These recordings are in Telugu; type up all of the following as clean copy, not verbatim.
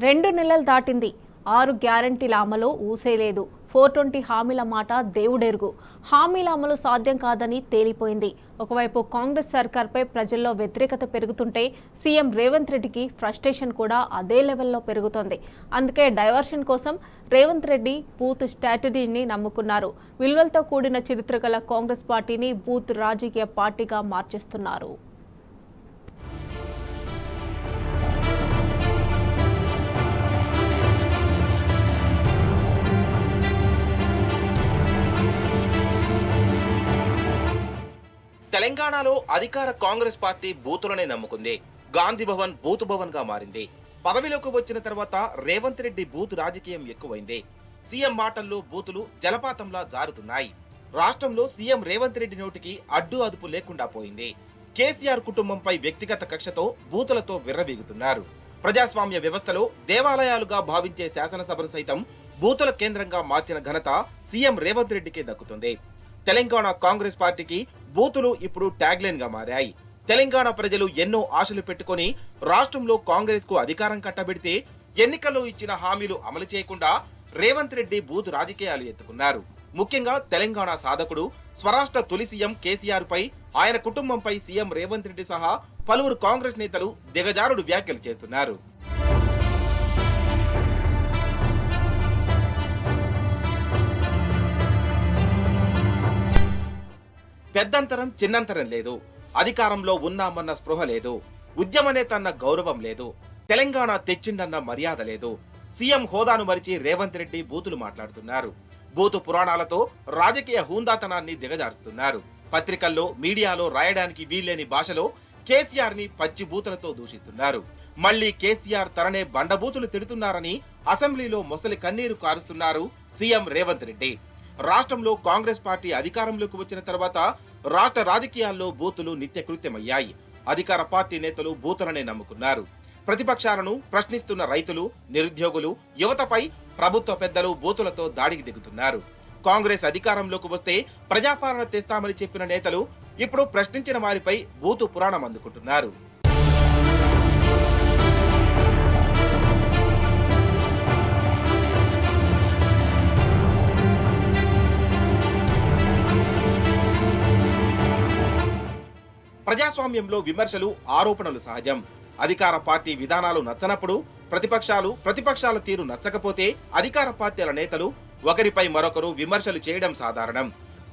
2 నెలలు దాటింది. 6 గ్యారంటీల అమలు ఊసేలేదు. 420 హామీల మాట దేవుడెరుగు. హామీల అమలు సాధ్యం కాదని తేలిపోయింది. ఒకవైపు కాంగ్రెస్ సర్కార్పై ప్రజల్లో వ్యతిరేకత పెరుగుతుంటే సీఎం రేవంత్ రెడ్డికి ఫ్రస్ట్రేషన్ కూడా అదే లెవెల్లో పెరుగుతోంది. అందుకే డైవర్షన్ కోసం రేవంత్ రెడ్డి బూత్ స్ట్రాటజీని నమ్ముకున్నారు. విలువలతో కూడిన చరిత్ర గల కాంగ్రెస్ పార్టీని బూత్ రాజకీయ పార్టీగా మార్చేస్తున్నారు. తెలంగాణలో అధికార కాంగ్రెస్ పార్టీ బూతులనే నమ్ముకుంది. గాంధీ భవన్ బూత్ భవన్ గా మారింది. పదవిలోకి వచ్చిన తర్వాత రేవంత్ రెడ్డి బూత్ రాజకీయం ఎక్కువైంది. సీఎం మాటల్లో బూతులు జలపాతంలా జారుతున్నాయి. రాష్ట్రంలో సీఎం రేవంత్ రెడ్డి నోటికి అడ్డు అదుపు లేకుండా పోయింది. కేసీఆర్ కుటుంబంపై వ్యక్తిగత కక్షతో బూతులతో విర్రవీగుతున్నారు. ప్రజాస్వామ్య వ్యవస్థలో దేవాలయాలుగా భావించే శాసనసభను సైతం బూతుల కేంద్రంగా మార్చిన ఘనత సీఎం రేవంత్ రెడ్డికే దక్కుతుంది. తెలంగాణ కాంగ్రెస్ పార్టీకి బూతులు ఇప్పుడు ట్యాగ్లైన్ గా మారాయి. తెలంగాణ ప్రజలు ఎన్నో ఆశలు పెట్టుకుని రాష్ట్రంలో కాంగ్రెస్ కు అధికారం కట్టబెడితే ఎన్నికల్లో ఇచ్చిన హామీలు అమలు చేయకుండా రేవంత్ రెడ్డి బూత్ రాజకీయాలు ఎత్తుకున్నారు. ముఖ్యంగా తెలంగాణ సాధకుడు స్వరాష్ట్ర తొలి సీఎం కేసీఆర్ పై, ఆయన కుటుంబంపై సీఎం రేవంత్ రెడ్డి సహా పలువురు కాంగ్రెస్ నేతలు దిగజారుడు వ్యాఖ్యలు చేస్తున్నారు. పెద్దంతరం చిన్నంతరం లేదు. అధికారంలో ఉన్నామన్న స్పృహ లేదు. ఉద్యమ నేత అన్న గౌరవం లేదు. తెలంగాణ తెచ్చిండన్న మర్యాద లేదు. సీఎం హోదాను మరిచి రేవంత్ రెడ్డి బూతులు మాట్లాడుతున్నారు. బూతు పురాణాలతో రాజకీయ హూందాతనాన్ని దిగజారుతున్నారు. పత్రికల్లో, మీడియాలో రాయడానికి వీల్లేని భాషలో కేసీఆర్ ని పచ్చి బూతులతో దూషిస్తున్నారు. మళ్లీ కేసీఆర్ తననే బండబూతులు తిడుతున్నారని అసెంబ్లీలో మొసలి కన్నీరు కారుస్తున్నారు సీఎం రేవంత్ రెడ్డి. రాష్ట్రంలో కాంగ్రెస్ పార్టీ అధికారంలోకి వచ్చిన తర్వాత రాష్ట్ర రాజకీయాల్లో బూతులు నిత్యకృత్యమయ్యాయి. అధికార పార్టీ నేతలు బూతులనే నమ్ముకున్నారు. ప్రతిపక్షాలను ప్రశ్నిస్తున్న రైతులు, నిరుద్యోగులు, యువతపై ప్రభుత్వ పెద్దలు బూతులతో దాడికి దిగుతున్నారు. కాంగ్రెస్ అధికారంలోకి వస్తే ప్రజాపాలన తెస్తామని చెప్పిన నేతలు ఇప్పుడు ప్రశ్నించిన వారిపై బూతు పురాణం అందుకుంటున్నారు. ప్రజాస్వామ్యంలో విమర్శలు, ఆరోపణలు సహజం. అధికార పార్టీ విధానాలు నచ్చనప్పుడు ప్రతిపక్షాల తీరు నచ్చకపోతే అధికార పార్టీల నేతలు ఒకరిపై మరొకరు విమర్శలు చేయడం సాధారణం.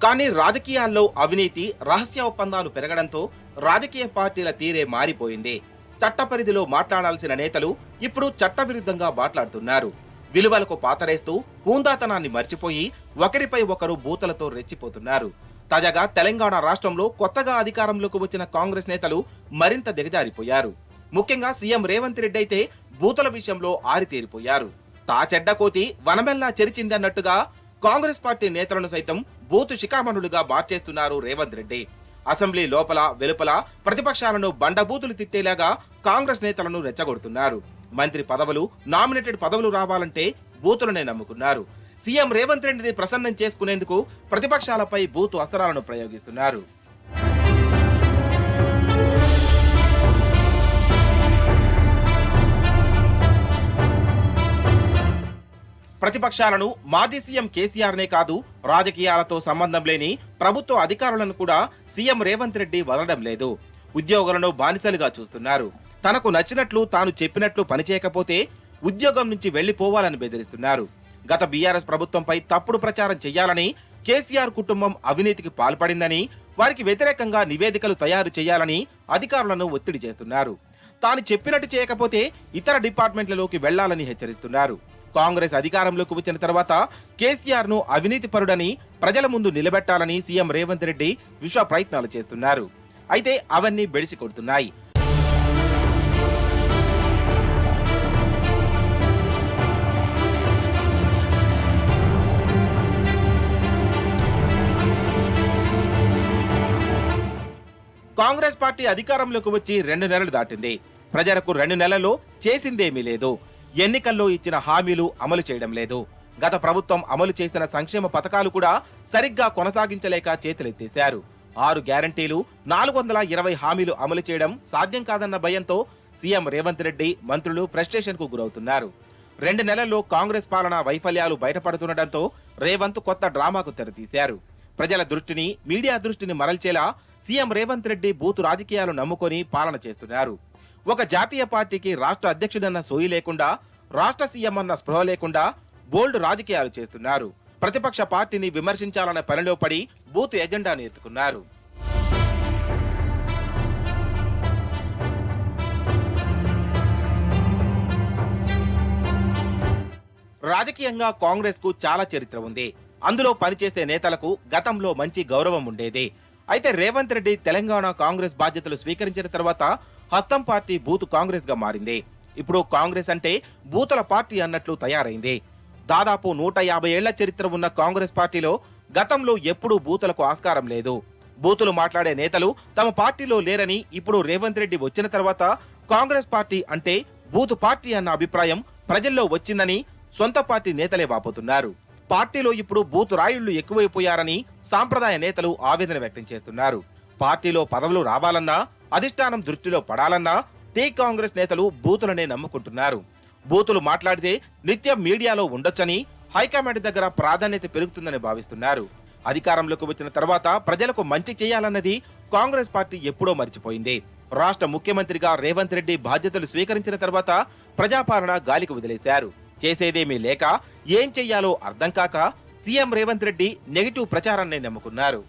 కానీ రాజకీయాల్లో అవినీతి, రహస్య ఒప్పందాలు పెరగడంతో రాజకీయ పార్టీల తీరే మారిపోయింది. చట్టపరిధిలో మాట్లాడాల్సిన నేతలు ఇప్పుడు చట్టవిరుద్ధంగా మాట్లాడుతున్నారు. విలువలకు పాతరేస్తూ హూందాతనాన్ని మర్చిపోయి ఒకరిపై ఒకరు బూతులతో రెచ్చిపోతున్నారు. తాజాగా తెలంగాణ రాష్ట్రంలో కొత్తగా అధికారంలోకి వచ్చిన కాంగ్రెస్ నేతలు మరింత దిగజారిపోయారు. ముఖ్యంగా సీఎం రేవంత్ రెడ్డి అయితే బూతుల విషయంలో ఆరితేరిపోయారు. తా చెడ్డ కోతి వనమెల్లా చెరిచిందన్నట్టుగా కాంగ్రెస్ పార్టీ నేతలను సైతం బూతు శిఖామణులుగా మార్చేస్తున్నారు రేవంత్ రెడ్డి. అసెంబ్లీ లోపల వెలుపల ప్రతిపక్షాలను బండబూతులు తిట్టేలాగా కాంగ్రెస్ నేతలను రెచ్చగొడుతున్నారు. మంత్రి పదవులు, నామినేటెడ్ పదవులు రావాలంటే బూతులనే నమ్ముకున్నారు. సీఎం రేవంత్ రెడ్డిని ప్రసన్నం చేసుకునేందుకు ప్రతిపక్షాలపై బూతు అస్త్రాలను ప్రయోగిస్తున్నారు. ప్రతిపక్షాలను మాజీ సీఎం కేసీఆర్నే కాదు, రాజకీయాలతో సంబంధం లేని ప్రభుత్వ అధికారులను కూడా సీఎం రేవంత్ రెడ్డి వదలడం లేదు. ఉద్యోగులను బానిసలుగా చూస్తున్నారు. తనకు నచ్చినట్లు తాను చెప్పినట్లు పనిచేయకపోతే ఉద్యోగం నుంచి వెళ్లిపోవాలని బెదిరిస్తున్నారు. గత బీఆర్ఎస్ ప్రభుత్వంపై తప్పుడు ప్రచారం చేయాలని, కేసీఆర్ కుటుంబం అవినీతికి పాల్పడిందని, వారికి వ్యతిరేకంగా నివేదికలు తయారు చేయాలని అధికారులను ఒత్తిడి చేస్తున్నారు. తాను చెప్పినట్టు చేయకపోతే ఇతర డిపార్ట్మెంట్లలోకి వెళ్లాలని హెచ్చరిస్తున్నారు. కాంగ్రెస్ అధికారంలోకి వచ్చిన తర్వాత కేసీఆర్ ను అవినీతి పరుడని ప్రజల ముందు నిలబెట్టాలని సీఎం రేవంత్ రెడ్డి విశ్వ ప్రయత్నాలు చేస్తున్నారు. అయితే అవన్నీ బెడిసి కొడుతున్నాయి. కాంగ్రెస్ పార్టీ అధికారంలోకి వచ్చి 2 నెలలు దాటింది. ప్రజలకు 2 నెలల్లో చేసిందేమీ లేదు. ఎన్నికల్లో ఇచ్చిన హామీలు అమలు చేయడం లేదు. గత ప్రభుత్వం అమలు చేసిన సంక్షేమ పథకాలు కూడా సరిగ్గా కొనసాగించలేక చేతులెత్తేశారు. 6 గ్యారంటీలు, 420 హామీలు అమలు చేయడం సాధ్యం కాదన్న భయంతో సీఎం రేవంత్ రెడ్డి మంత్రులు ఫ్రస్ట్రేషన్ కు గురవుతున్నారు. 2 నెలల్లో కాంగ్రెస్ పాలన వైఫల్యాలు బయటపడుతుండటంతో రేవంత్ కొత్త డ్రామాకు తెరతీశారు. ప్రజల దృష్టిని, మీడియా దృష్టిని మరల్చేలా సీఎం రేవంత్ రెడ్డి బూతు రాజకీయాలు నమ్ముకొని పాలన చేస్తున్నారు. ఒక జాతీయ పార్టీకి రాష్ట్ర అధ్యక్షుడన్న సోయి లేకుండా, రాష్ట్ర సీఎం అన్న స్పృహ లేకుండా బోల్డ్ రాజకీయాలు చేస్తున్నారు. ప్రతిపక్ష పార్టీని విమర్శించాలన్న పనిలో పడి బూతు ఎజెండాను ఎత్తుకున్నారు. రాజకీయంగా కాంగ్రెస్ కు చాలా చరిత్ర ఉంది. అందులో పనిచేసే నేతలకు గతంలో మంచి గౌరవం ఉండేది. అయితే రేవంత్ రెడ్డి తెలంగాణ కాంగ్రెస్ బాధ్యతలు స్వీకరించిన తర్వాత హస్తం పార్టీ బూతు కాంగ్రెస్ గా మారింది. ఇప్పుడు కాంగ్రెస్ అంటే బూతుల పార్టీ అన్నట్లు తయారైంది. దాదాపు 150 ఏళ్ల చరిత్ర ఉన్న కాంగ్రెస్ పార్టీలో గతంలో ఎప్పుడూ బూతులకు ఆస్కారం లేదు. బూతులు మాట్లాడే నేతలు తమ పార్టీలో లేరని ఇప్పుడు రేవంత్ రెడ్డి వచ్చిన తర్వాత కాంగ్రెస్ పార్టీ అంటే బూతు పార్టీ అన్న అభిప్రాయం ప్రజల్లో వచ్చిందని సొంత పార్టీ నేతలే వాపోతున్నారు. పార్టీలో ఇప్పుడు బూతు రాయుళ్లు ఎక్కువైపోయారని సాంప్రదాయ నేతలు ఆవేదన వ్యక్తం చేస్తున్నారు. పార్టీలో పదవులు రావాలన్నా, అధిష్టానం దృష్టిలో పడాలన్నా టీ కాంగ్రెస్ నేతలు బూతులనే నమ్ముకుంటున్నారు. బూతులు మాట్లాడితే నిత్యం మీడియాలో ఉండొచ్చని, హైకమాండ్ దగ్గర ప్రాధాన్యత పెరుగుతుందని భావిస్తున్నారు. అధికారంలోకి వచ్చిన తర్వాత ప్రజలకు మంచి చేయాలన్నది కాంగ్రెస్ పార్టీ ఎప్పుడో మర్చిపోయింది. రాష్ట్ర ముఖ్యమంత్రిగా రేవంత్ రెడ్డి బాధ్యతలు స్వీకరించిన తర్వాత ప్రజాపాలన గాలికి వదిలేశారు. చేసేదేమీ లేక ఏం చెయ్యాలో అర్థం కాక సీఎం రేవంత్ రెడ్డి నెగిటివ్ ప్రచారాన్ని నమ్ముకున్నారు.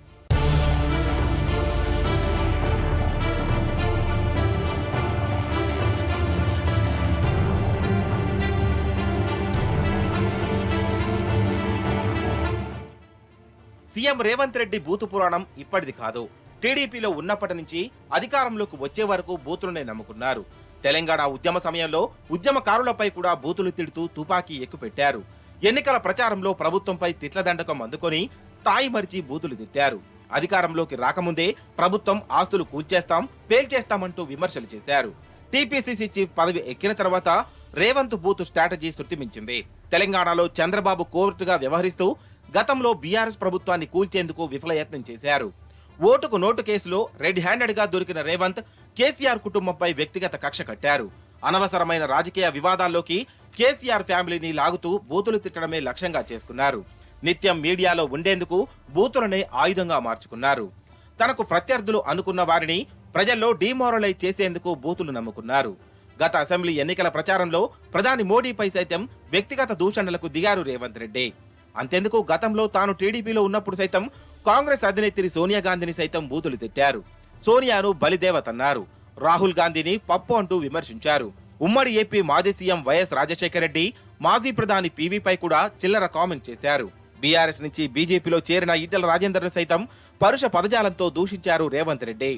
సీఎం రేవంత్ రెడ్డి బూతు పురాణం ఇప్పటిది కాదు. టీడీపీలో ఉన్నప్పటి నుంచి అధికారంలోకి వచ్చే వరకు బూతులనే నమ్ముకున్నారు. తెలంగాణ ఉద్యమ సమయంలో ఉద్యమకారులపై కూడా బూతులు తిడుతూ తుపాకీ ఎక్కుపెట్టారు. ఎన్నికల ప్రచారంలో ప్రభుత్వంపై తిట్ల దండకం అందుకొని స్థాయి మరిచి బూతులు తిట్టారు. అధికారంలోకి రాకముందే ప్రభుత్వం ఆస్తులు కూల్చేస్తాం, పేల్చేస్తామంటూ విమర్శలు చేశారు. టీపీసీసీ చీఫ్ పదవి ఎక్కిన తర్వాత రేవంత్ బూతు స్ట్రాటజీ శృతిమించింది. తెలంగాణలో చంద్రబాబు కోర్టుగా వ్యవహరిస్తూ గతంలో బీఆర్ఎస్ ప్రభుత్వాన్ని కూల్చేందుకు విఫలయత్నం చేశారు. ఓటుకు నోటు కేసులో రెడ్ హ్యాండెడ్ గా దొరికిన రేవంత్ కేసీఆర్ కుటుంబంపై వ్యక్తిగత కక్ష కట్టారు. అనవసరమైన రాజకీయ వివాదాల్లోకి కేసీఆర్ ఫ్యామిలీని లాగుతూ బూతులు తిట్టడమే లక్ష్యంగా చేసుకున్నారు. నిత్యం మీడియాలో ఉండేందుకు బూతులనే ఆయుధంగా మార్చుకున్నారు. తనకు ప్రత్యర్థులు అనుకున్న వారిని ప్రజల్లో డిమోరలైజ్ చేసేందుకు బూతులు నమ్ముకున్నారు. గత అసెంబ్లీ ఎన్నికల ప్రచారంలో ప్రధాని మోడీపై సైతం వ్యక్తిగత దూషణలకు దిగారు రేవంత్ రెడ్డి. అంతెందుకు గతంలో తాను టీడీపీలో ఉన్నప్పుడు సైతం కాంగ్రెస్ అధినేత్రి సోనియా గాంధీని సైతం బూతులు తిట్టారు. సోనియాను బలిదేవతన్నారు. రాహుల్ గాంధీని పప్పు అంటూ విమర్శించారు. ఉమ్మడి ఏపీ మాజీ సీఎం వైఎస్ రాజశేఖర రెడ్డి, మాజీ ప్రధాని పీవీపై కూడా చిల్లర కామెంట్ చేశారు. బీఆర్ఎస్ నుంచి బీజేపీలో చేరిన ఈటెల రాజేందర్ను సైతం పరుష పదజాలంతో దూషించారు రేవంత్ రెడ్డి.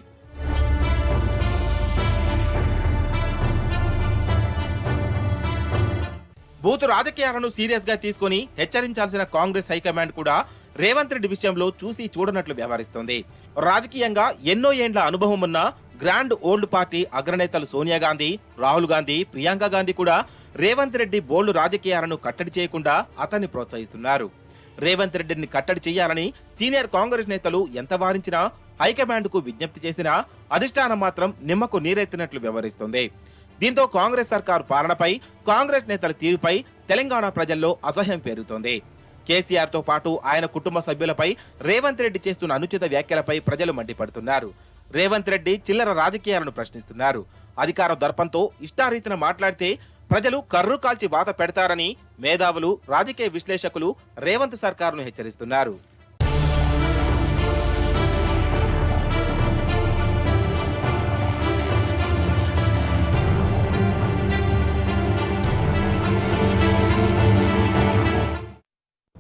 బూతు రాజకీయాలను సీరియస్ గా తీసుకుని హెచ్చరించాల్సిన కాంగ్రెస్ హైకమాండ్ కూడా రేవంత్ రెడ్డి విషయంలో చూసి చూడనట్లు వ్యవహరిస్తోంది. రాజకీయంగా ఎన్నో ఏండ్ల అనుభవం ఉన్న గ్రాండ్ ఓల్డ్ పార్టీ అగ్రనేతలు సోనియా గాంధీ, రాహుల్ గాంధీ, ప్రియాంక గాంధీ కూడా రేవంత్ రెడ్డి బోల్డ్ రాజకీయాలను కట్టడి చేయకుండా అతన్ని ప్రోత్సహిస్తున్నారు. రేవంత్ రెడ్డిని కట్టడి చేయాలని సీనియర్ కాంగ్రెస్ నేతలు ఎంత వారించినా, హైకమాండ్ కు విజ్ఞప్తి చేసినా అధిష్టానం మాత్రం నిమ్మకు నీరెత్తినట్లు వ్యవహరిస్తోంది. దీంతో కాంగ్రెస్ సర్కారు పాలనపై, కాంగ్రెస్ నేతల తీరుపై తెలంగాణ ప్రజల్లో అసహ్యం పెరుగుతోంది. కేసీఆర్ తో పాటు ఆయన కుటుంబ సభ్యులపై రేవంత్ రెడ్డి చేస్తున్న అనుచిత వ్యాఖ్యలపై ప్రజలు మండిపడుతున్నారు. రేవంత్ రెడ్డి చిల్లర రాజకీయాలను ప్రశ్నిస్తున్నారు. అధికార దర్పంతో ఇష్టారీతిన మాట్లాడితే ప్రజలు కర్రు కాల్చి వాత పెడతారని మేధావులు, రాజకీయ విశ్లేషకులు రేవంత్ సర్కారును హెచ్చరిస్తున్నారు.